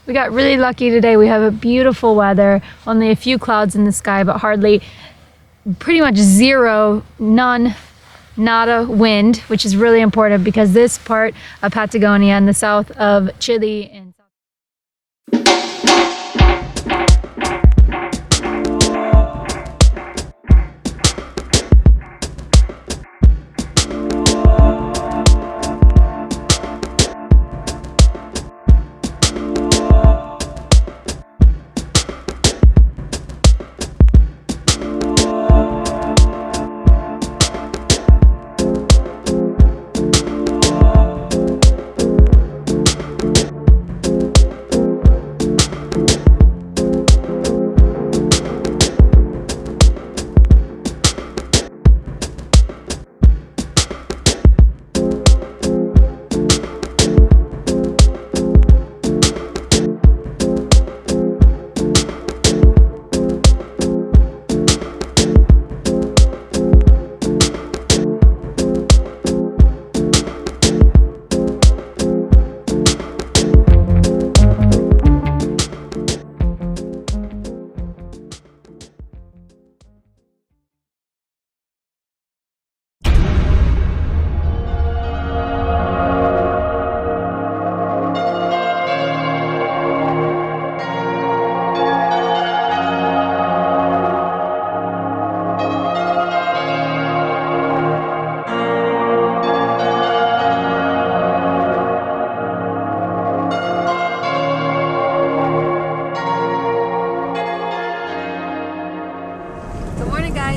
We got really lucky today. We have a beautiful weather, only a few clouds in the sky, but pretty much zero, nada wind, which is really important because this part of Patagonia in the south of Chile and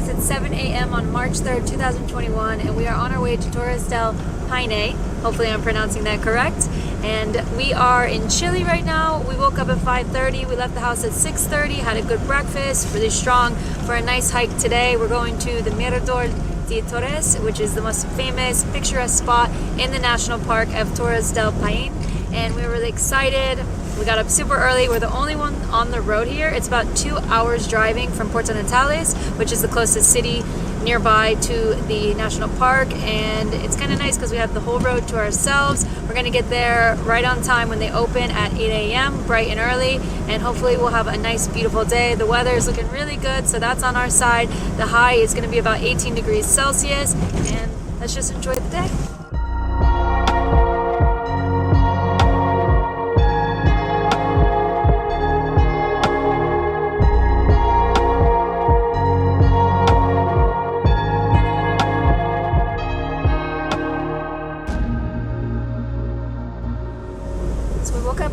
It's 7 a.m. on March 3rd, 2021, and we are on our way to Torres Del Paine. Hopefully I'm pronouncing that correct. And we are in Chile right now. We woke up at 5:30. We left the house at 6:30, had a good breakfast, really strong for a nice hike today. We're going to the Mirador Las Torres, which is the most famous picturesque spot in the National Park of Torres Del Paine. And we're really excited. We got up super early. We're the only one on the road here. It's about 2 hours driving from Puerto Natales, which is the closest city nearby to the national park, and it's kind of nice because we have the whole road to ourselves. We're going to get there right on time when they open at 8 a.m. bright and early, and hopefully we'll have a nice beautiful day. The weather is looking really good, so that's on our side. The high is going to be about 18 degrees Celsius, and let's just enjoy the day.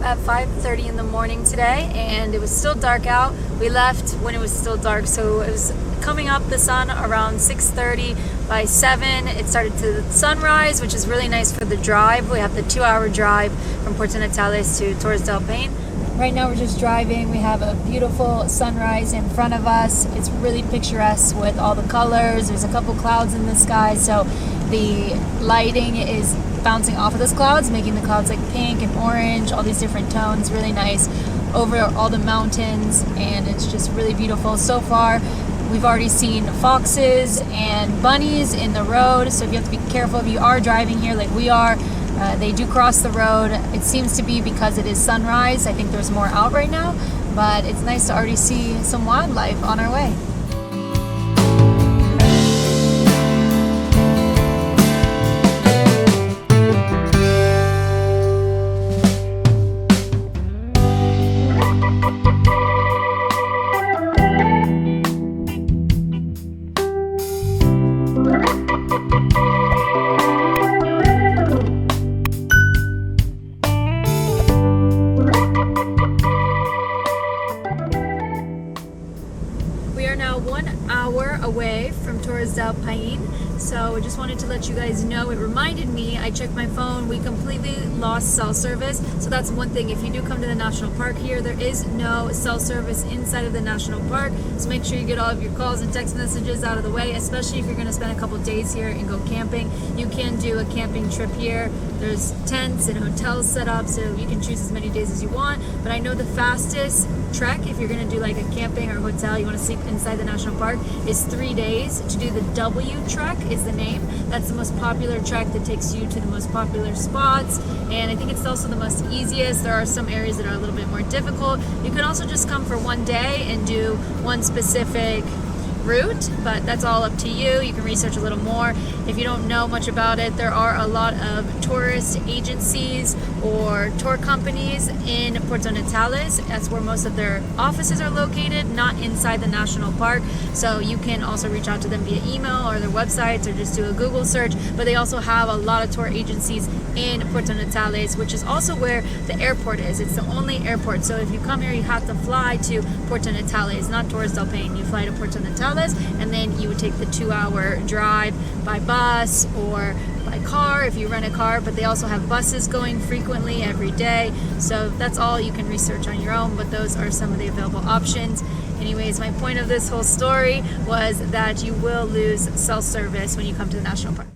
At 5:30 in the morning today, and it was still dark out. We left when it was still dark, so it was coming up the sun around 6:30. By 7 it started to sunrise, which is really nice for the drive. We have the 2-hour drive from Puerto Natales to Torres del Paine. Right now we're just driving. We have a beautiful sunrise in front of us. It's really picturesque with all the colors. There's a couple clouds in the sky, so the lighting is bouncing off of those clouds, making the clouds like pink and orange, all these different tones. Really nice over all the mountains, and it's just really beautiful. So far we've already seen foxes and bunnies in the road, so if you have to be careful if you are driving here like we are. They do cross the road. It seems to be because it is sunrise. I think there's more out right now, but it's nice to already see some wildlife on our way. Away from Torres del Paine, so I just wanted to let you guys know. It reminded me, I checked my phone, we completely lost cell service, so that's one thing. If you do come to the national park here, there is no cell service inside of the national park, so make sure you get all of your calls and text messages out of the way, especially if you're going to spend a couple days here and go camping. You can do a camping trip here. There's tents and hotels set up, so you can choose as many days as you want, but I know the fastest trek, if you're going to do like a camping or hotel, you want to sleep inside the national park, is 3 days to do the W trek, is the name. That's the most popular trek that takes you to the most popular spots, and I think it's also the most easiest. There are some areas that are a little bit more difficult. You can also just come for one day and do one specific route, but that's all up to you. You can research a little more. If you don't know much about it, there are a lot of tourist agencies or tour companies in Puerto Natales. That's where most of their offices are located, not inside the national park. So you can also reach out to them via email or their websites, or just do a Google search. But they also have a lot of tour agencies in Puerto Natales, which is also where the airport is. It's the only airport. So if you come here, you have to fly to Puerto Natales, not Torres Del Paine. You fly to Puerto Natales, and then you would take the 2-hour drive by bus or by car if you rent a car. But they also have buses going frequently every day, so that's all you can research on your own, but those are some of the available options. Anyways, my point of this whole story was that you will lose cell service when you come to the national park.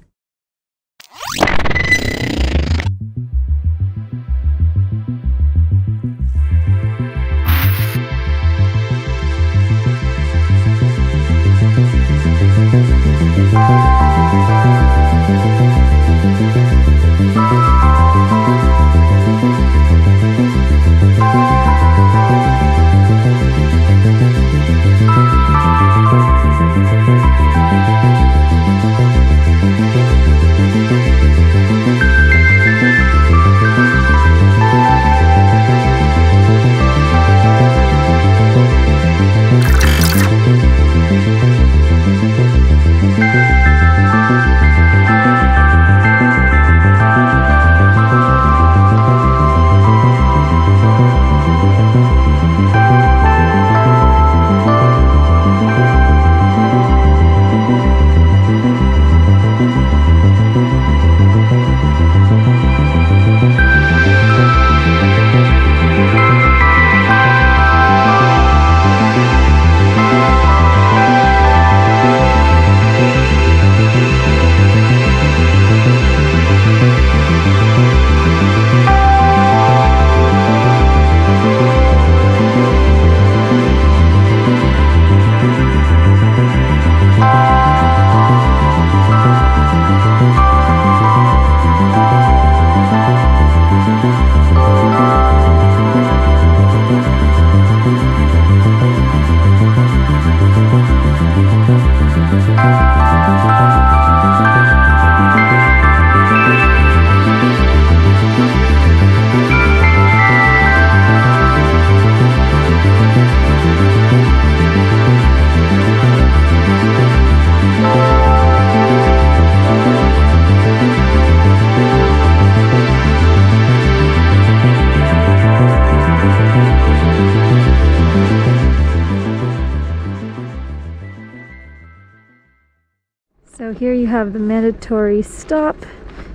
So here you have the mandatory stop.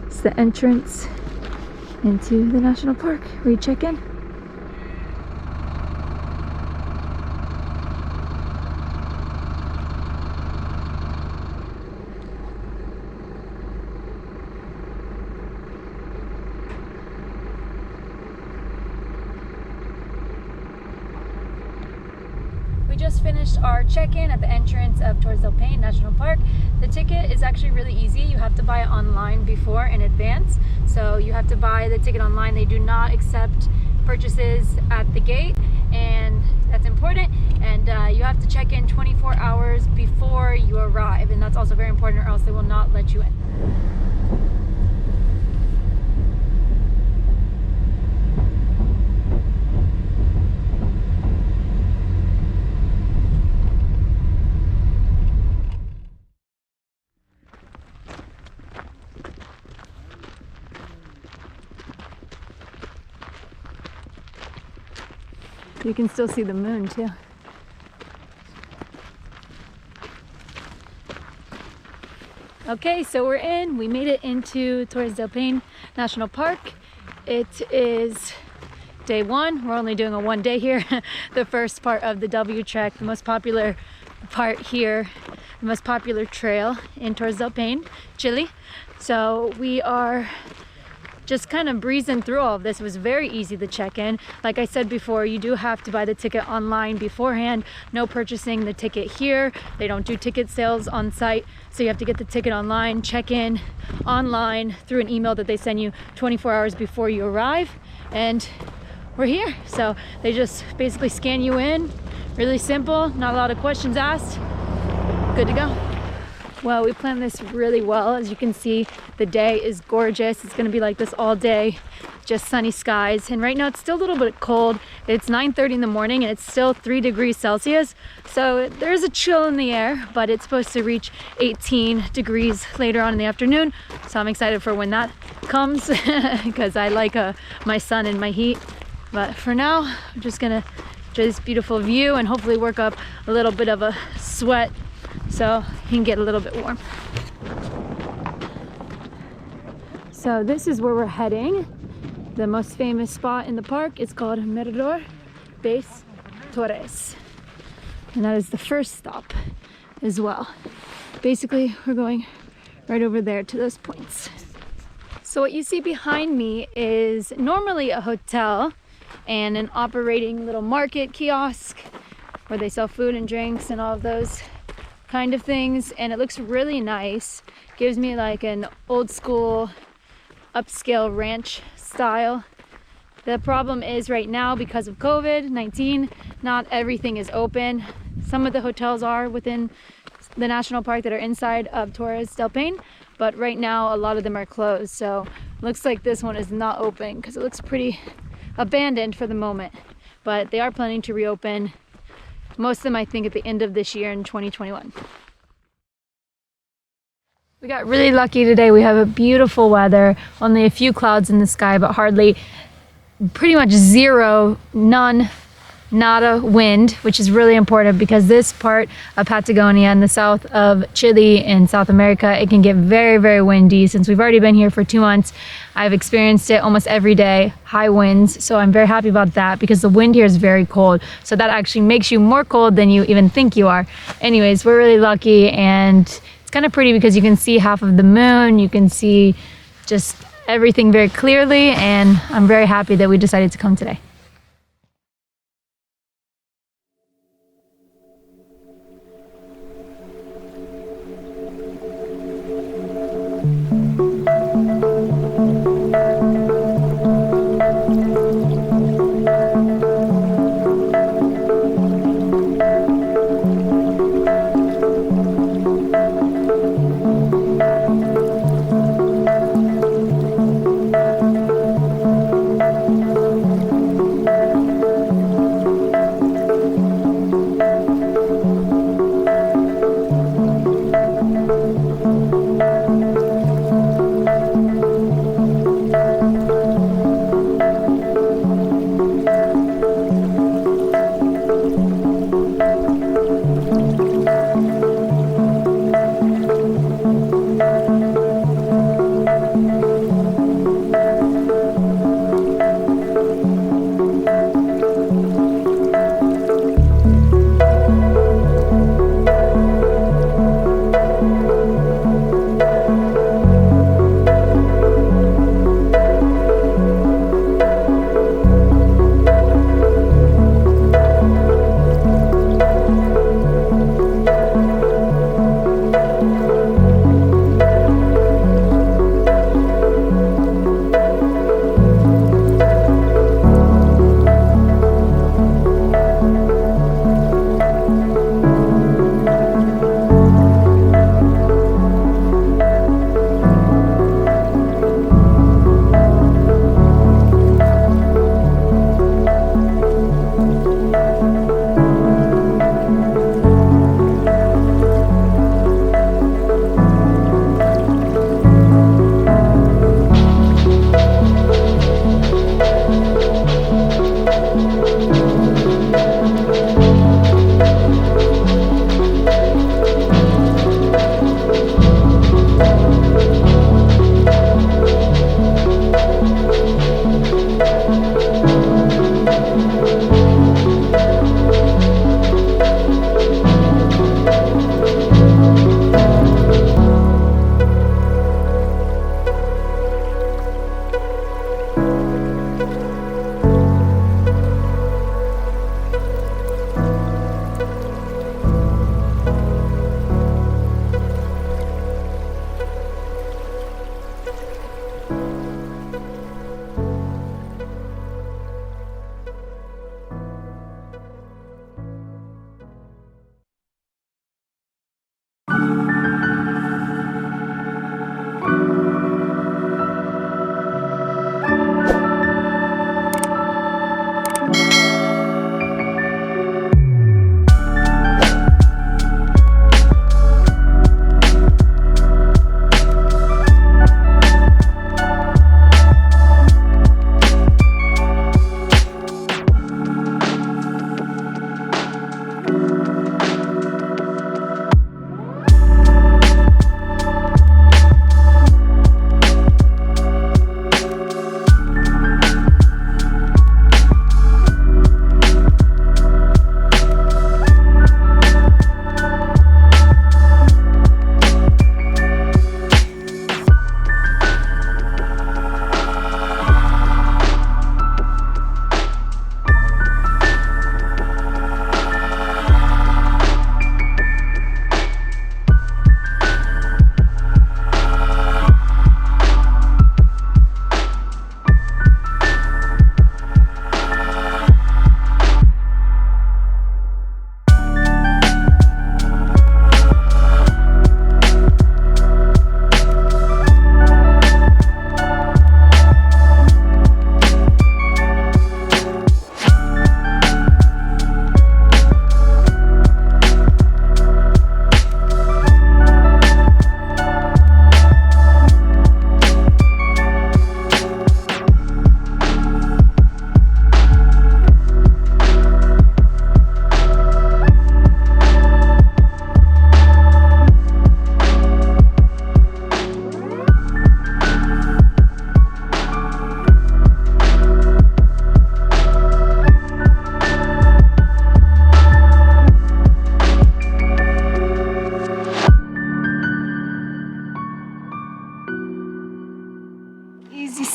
It's the entrance into the national park where you check in. We just finished our check-in at the entrance of Torres Del Paine National Park. The ticket is actually really easy. You have to buy it online before in advance. So you have to buy the ticket online. They do not accept purchases at the gate, and that's important. And you have to check in 24 hours before you arrive, and that's also very important, or else they will not let you in. You can still see the moon too. Okay, so we're in. We made it into Torres Del Paine National Park. It is day one. We're only doing a 1 day here. The first part of the W trek, the most popular part here, the most popular trail in Torres Del Paine, Chile. So we are just kind of breezing through all of this. It was very easy to check in. Like I said before, you do have to buy the ticket online beforehand. No purchasing the ticket here. They don't do ticket sales on site. So you have to get the ticket online, check in online through an email that they send you 24 hours before you arrive. And we're here. So they just basically scan you in. Really simple, not a lot of questions asked. Good to go. Well, we planned this really well. As you can see, the day is gorgeous. It's gonna be like this all day, just sunny skies. And right now it's still a little bit cold. It's 9:30 in the morning and it's still 3 degrees Celsius. So there's a chill in the air, but it's supposed to reach 18 degrees later on in the afternoon. So I'm excited for when that comes because I like my sun and my heat. But for now, I'm just gonna enjoy this beautiful view and hopefully work up a little bit of a sweat so he can get a little bit warm. So this is where we're heading. The most famous spot in the park is called Mirador Base Torres. And that is the first stop as well. Basically, we're going right over there to those points. So what you see behind me is normally a hotel and an operating little market kiosk where they sell food and drinks and all of those kind of things, and it looks really nice. Gives me like an old school upscale ranch style. The problem is right now, because of COVID-19, not everything is open. Some of the hotels are within the national park that are inside of Torres Del Paine, but right now a lot of them are closed. So looks like this one is not open because it looks pretty abandoned for the moment, but they are planning to reopen. Most of them, I think, at the end of this year in 2021. We got really lucky today. We have a beautiful weather, only a few clouds in the sky, but hardly, pretty much zero, nada wind, which is really important because this part of Patagonia in the south of Chile in South America, it can get very, very windy. Since we've already been here for 2 months, I've experienced it almost every day, high winds. So I'm very happy about that because the wind here is very cold. So that actually makes you more cold than you even think you are. Anyways, we're really lucky, and it's kind of pretty because you can see half of the moon. You can see just everything very clearly, and I'm very happy that we decided to come today.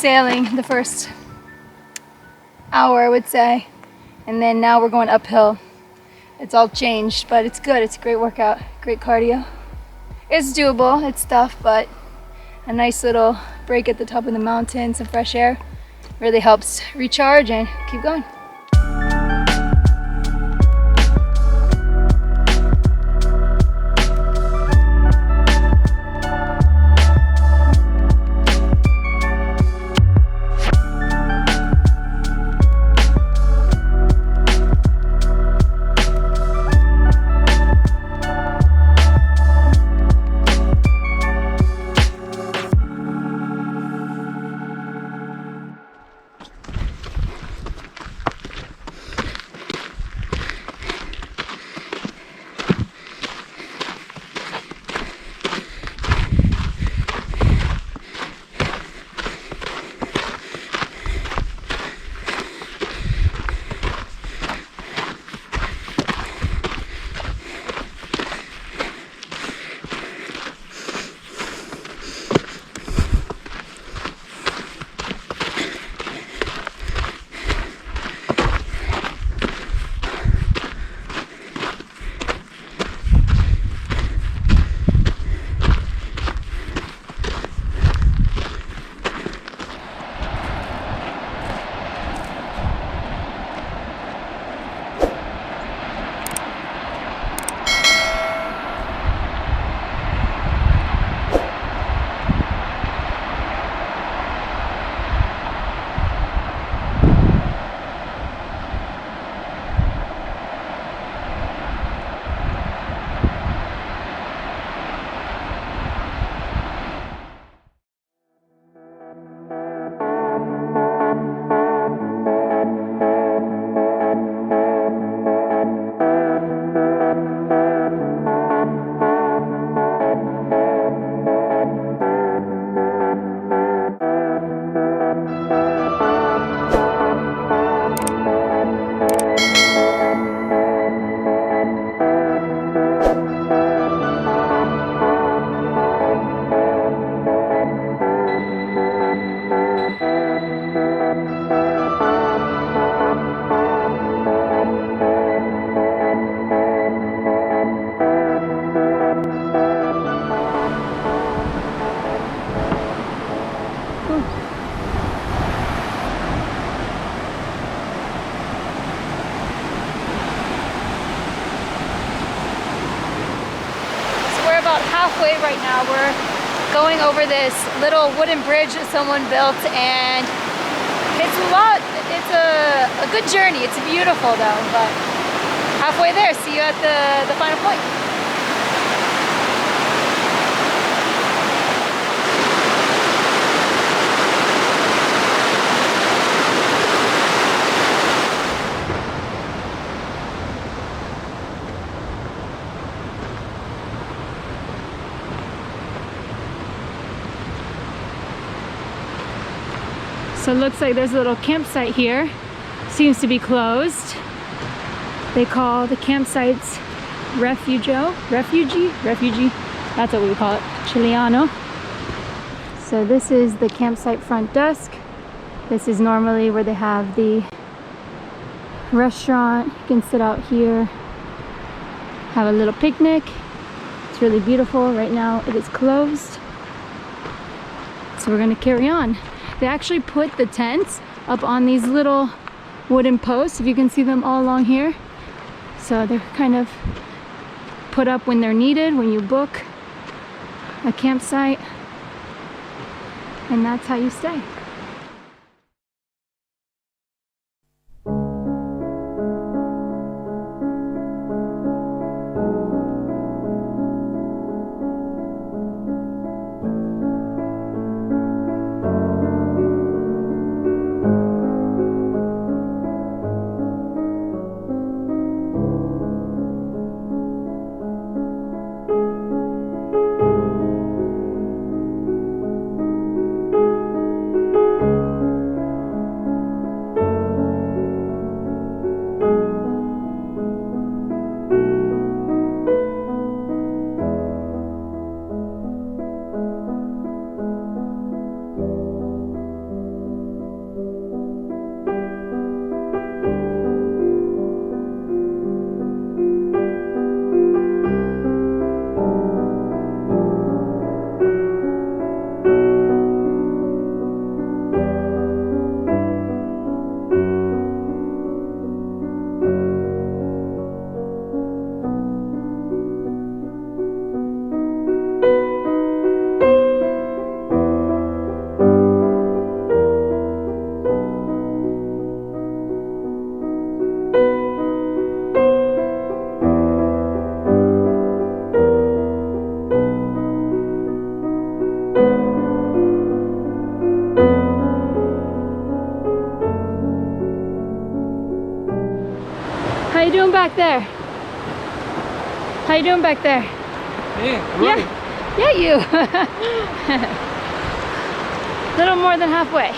sailing the first hour, I would say, and then now we're going uphill. It's all changed, but it's good. It's a great workout, great cardio. It's doable, it's tough, but a nice little break at the top of the mountain, some fresh air, really helps recharge and keep going. Halfway right now. We're going over this little wooden bridge that someone built, and it's a good journey. It's beautiful though, but halfway there. See you at the final point. So it looks like there's a little campsite here. Seems to be closed. They call the campsites refugee. That's what we call it, Chileano. So this is the campsite front desk. This is normally where they have the restaurant. You can sit out here, have a little picnic. It's really beautiful. Right now it is closed. So we're gonna carry on. They actually put the tents up on these little wooden posts, if you can see them all along here. So they're kind of put up when they're needed, when you book a campsite, and that's how you stay. How you doing back there? How you doing back there? Yeah, Yeah, you. Little more than halfway.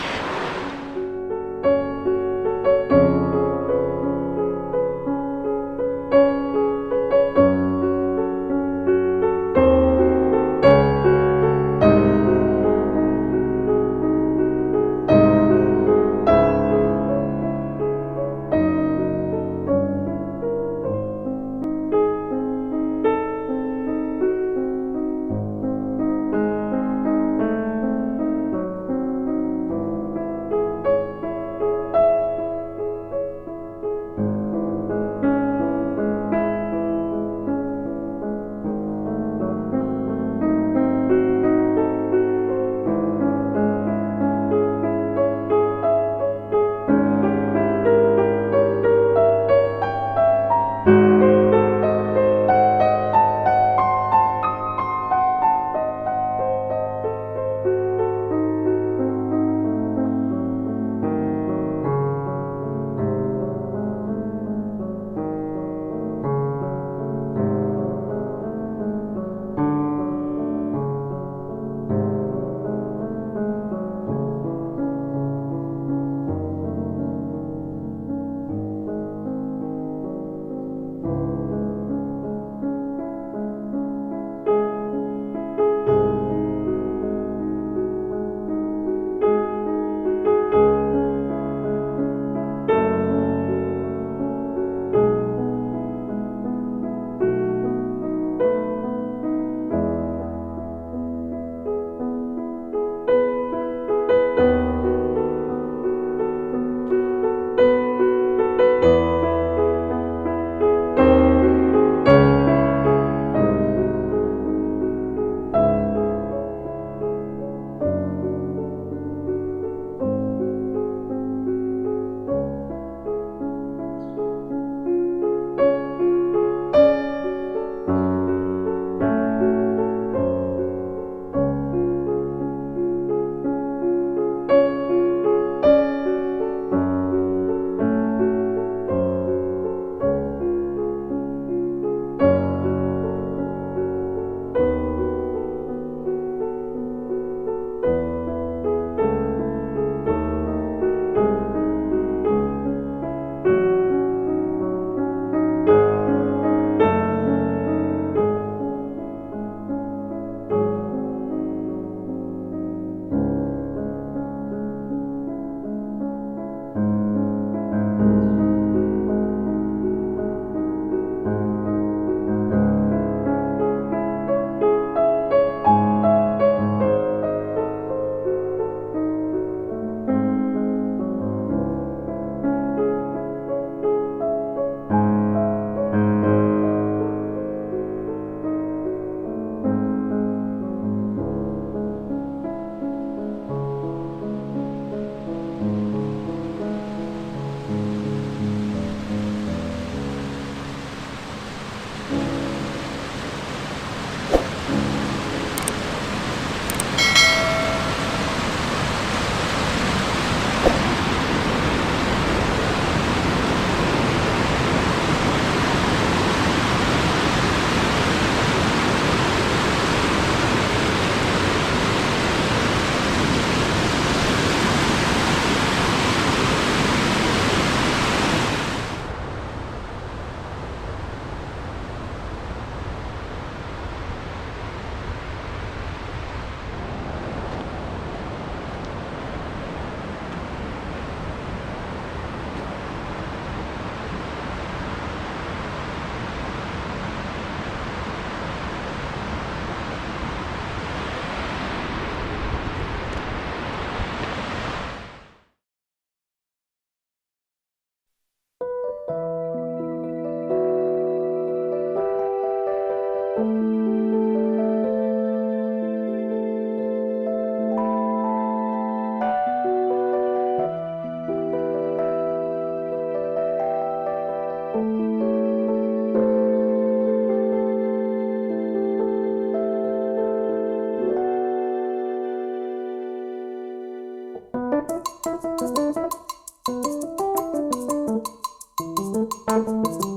Thank you.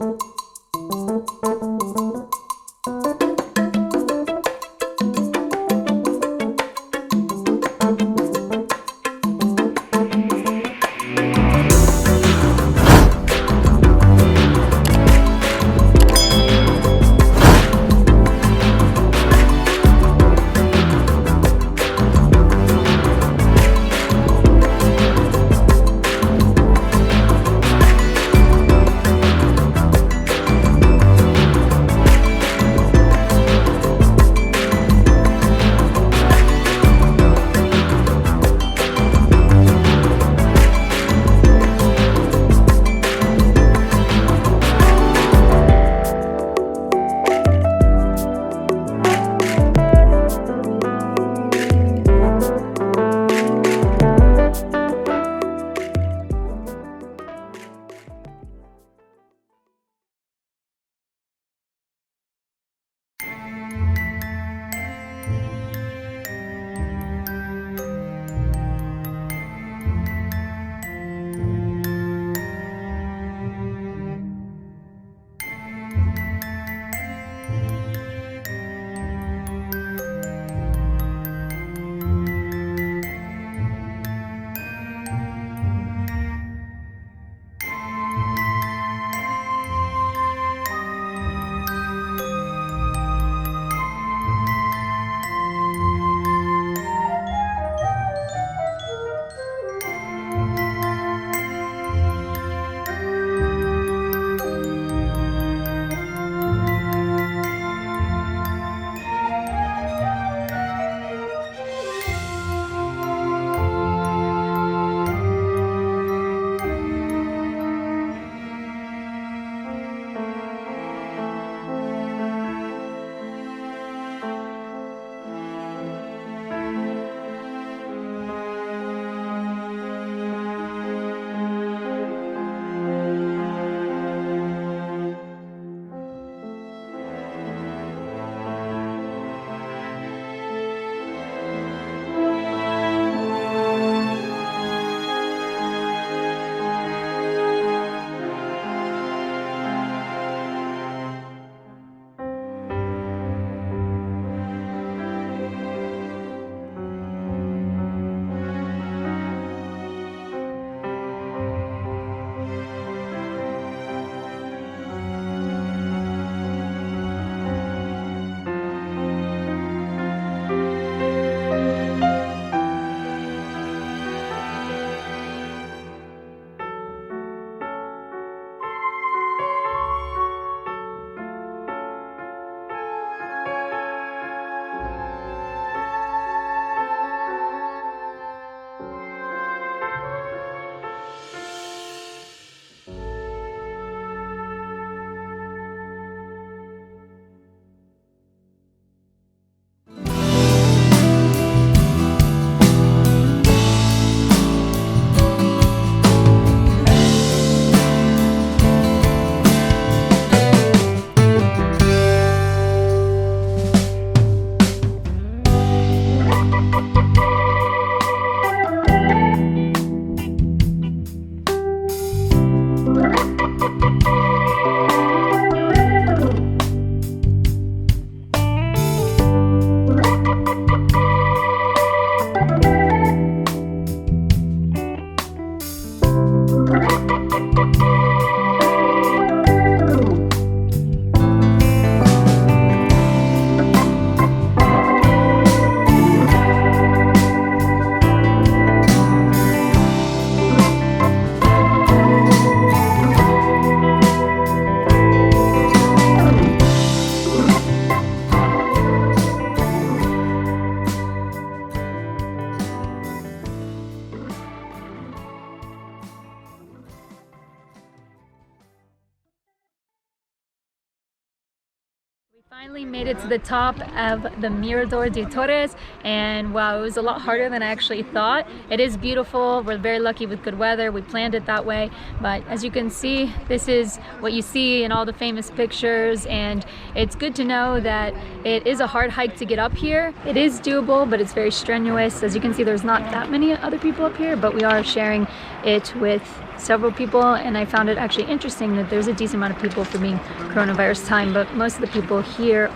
Finally made it to the top of the Mirador de Torres, and wow, it was a lot harder than I actually thought. It is beautiful. We're very lucky with good weather. We planned it that way, but as you can see, this is what you see in all the famous pictures, and it's good to know that it is a hard hike to get up here. It is doable, but it's very strenuous. As you can see, there's not that many other people up here, but we are sharing it with several people, and I found it actually interesting that there's a decent amount of people for being coronavirus time, but most of the people here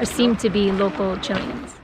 seem to be local Chileans.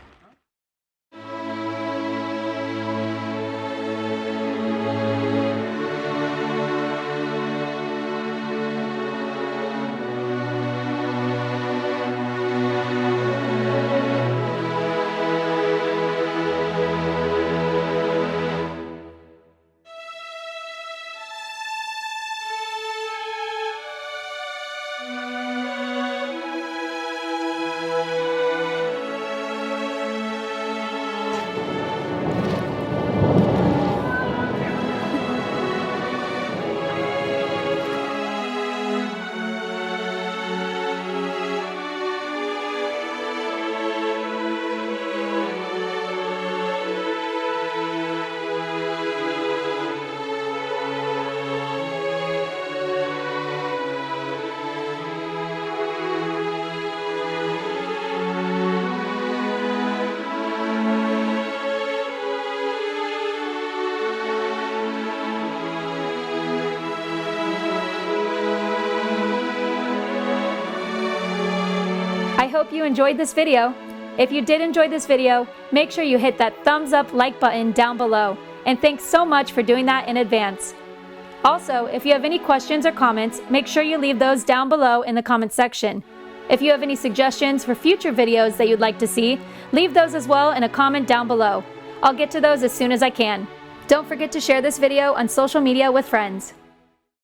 I hope you enjoyed this video. If you did enjoy this video, make sure you hit that thumbs up like button down below, and thanks so much for doing that in advance. Also, if you have any questions or comments, make sure you leave those down below in the comment section. If you have any suggestions for future videos that you'd like to see, leave those as well in a comment down below. I'll get to those as soon as I can. Don't forget to share this video on social media with friends.